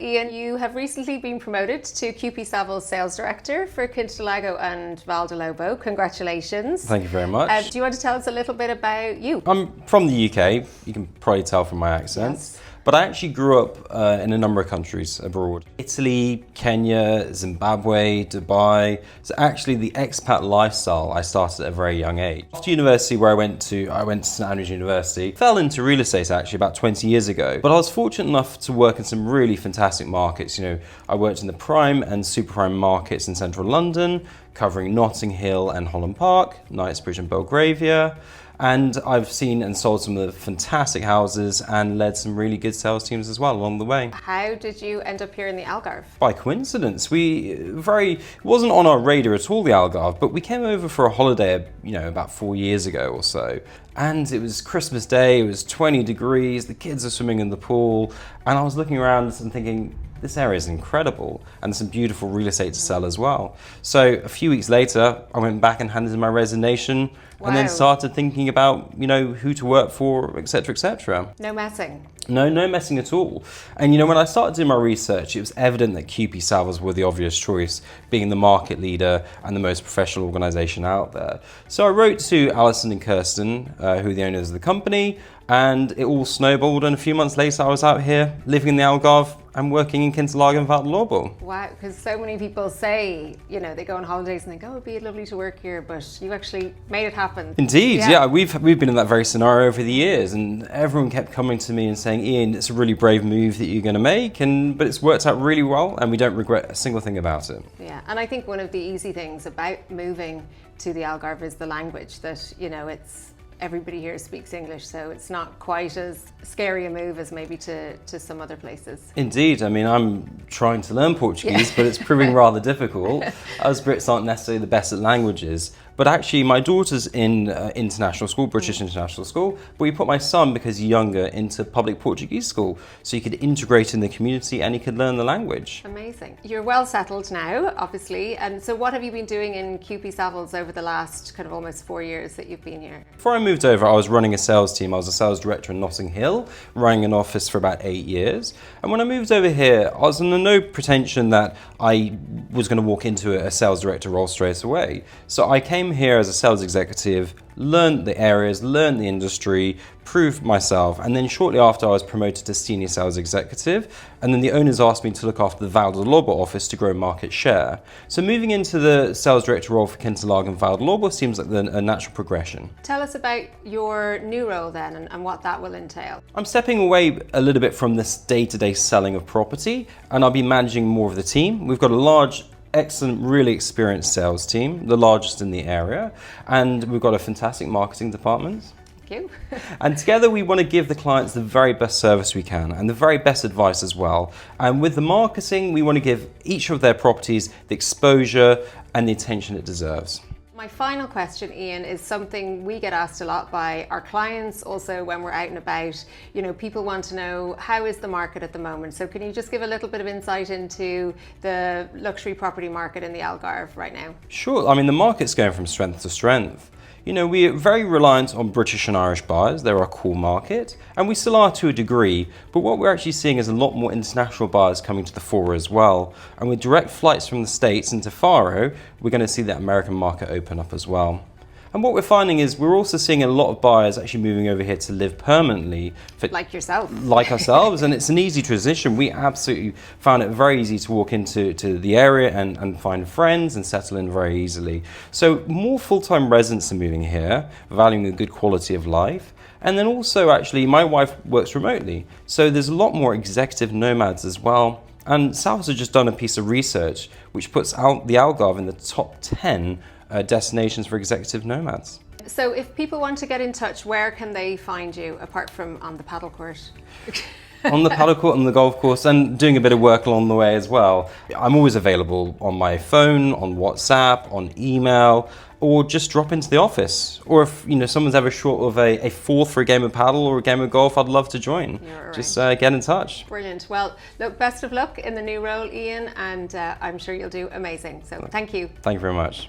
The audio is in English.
Iain, you have recently been promoted to QP Savills Sales Director for Quinta, Lago and Vale de Lobo. Congratulations. Thank you very much. Do you want to tell us a little bit about you? I'm from the UK, you can probably tell from my accent. Yes. But I actually grew up in a number of countries abroad. Italy, Kenya, Zimbabwe, Dubai. So actually the expat lifestyle I started at a very young age. After university, where I went to St Andrews University, fell into real estate actually about 20 years ago. But I was fortunate enough to work in some really fantastic markets. You know, I worked in the prime and super prime markets in central London, covering Notting Hill and Holland Park, Knightsbridge and Belgravia. And I've seen and sold some of the fantastic houses and led some really good sales teams as well along the way. How did you end up here in the Algarve? By coincidence. It wasn't on our radar at all, the Algarve, but we came over for a holiday, about 4 years ago or so. And it was Christmas Day, it was 20 degrees, the kids are swimming in the pool, and I was looking around and thinking, this area is incredible, and there's some beautiful real estate to sell as well. So a few weeks later, I went back and handed in my resignation. Wow. And then started thinking about, who to work for, etc., etc. No messing. No messing at all. And when I started doing my research, it was evident that QP Savills were the obvious choice, being the market leader and the most professional organisation out there. So I wrote to Alison and Kirsten, who are the owners of the company, and it all snowballed, and a few months later I was out here living in the Algarve and working in Quinta, Lago and Vale de Lobo. Wow, because so many people say, they go on holidays and think, oh, it'd be lovely to work here, but you actually made it happen. Indeed, yeah, we've been in that very scenario over the years, and everyone kept coming to me and saying, Iain, it's a really brave move that you're going to make, but it's worked out really well, and we don't regret a single thing about it. Yeah, and I think one of the easy things about moving to the Algarve is the language, that, everybody here speaks English, so it's not quite as scary a move as maybe to some other places. Indeed, I'm trying to learn Portuguese, but it's proving rather difficult, as Brits aren't necessarily the best at languages. But actually, my daughter's in international school, British international school, but we put my son, because he's younger, into public Portuguese school, so he could integrate in the community and he could learn the language. Amazing. You're well settled now, obviously, and so what have you been doing in QP Savills over the last kind of almost 4 years that you've been here? Before I moved over, I was running a sales team. I was a sales director in Notting Hill, running an office for about 8 years. And when I moved over here, I was under no pretension that I was going to walk into a sales director role straight away. So I came here as a sales executive, learned the areas, learned the industry, proved myself, and then shortly after I was promoted to senior sales executive, and then the owners asked me to look after the Vale de Lobo office to grow market share. So moving into the sales director role for Quinta, Lago and Vale de Lobo seems like a natural progression. Tell us about your new role then and what that will entail. I'm stepping away a little bit from this day-to-day selling of property, and I'll be managing more of the team. We've got a large, excellent, really experienced sales team, the largest in the area, and we've got a fantastic marketing department. Thank you. And together we want to give the clients the very best service we can and the very best advice as well. And with the marketing, we want to give each of their properties the exposure and the attention it deserves. My final question, Iain, is something we get asked a lot by our clients, also when we're out and about. People want to know, how is the market at the moment? So can you just give a little bit of insight into the luxury property market in the Algarve right now? Sure. The market's going from strength to strength. We are very reliant on British and Irish buyers. They're our core market, and we still are to a degree, but what we're actually seeing is a lot more international buyers coming to the fore as well. And with direct flights from the States into Faro, we're going to see that American market open up as well. And what we're finding is we're also seeing a lot of buyers actually moving over here to live permanently. Like yourself. Like ourselves, and it's an easy transition. We absolutely found it very easy to walk into the area and find friends and settle in very easily. So more full-time residents are moving here, valuing the good quality of life. And then also, actually, my wife works remotely. So there's a lot more executive nomads as well. And Savills has just done a piece of research which puts the Algarve in the top 10 destinations for executive nomads. So if people want to get in touch, where can they find you, apart from on the paddle court? On the paddle court, on the golf course, and doing a bit of work along the way as well. I'm always available on my phone, on WhatsApp, on email, or just drop into the office. Or if someone's ever short of a fourth for a game of paddle or a game of golf, I'd love to join. Just get in touch. Brilliant. Well, look, best of luck in the new role, Iain, and I'm sure you'll do amazing. So thank you. Thank you very much.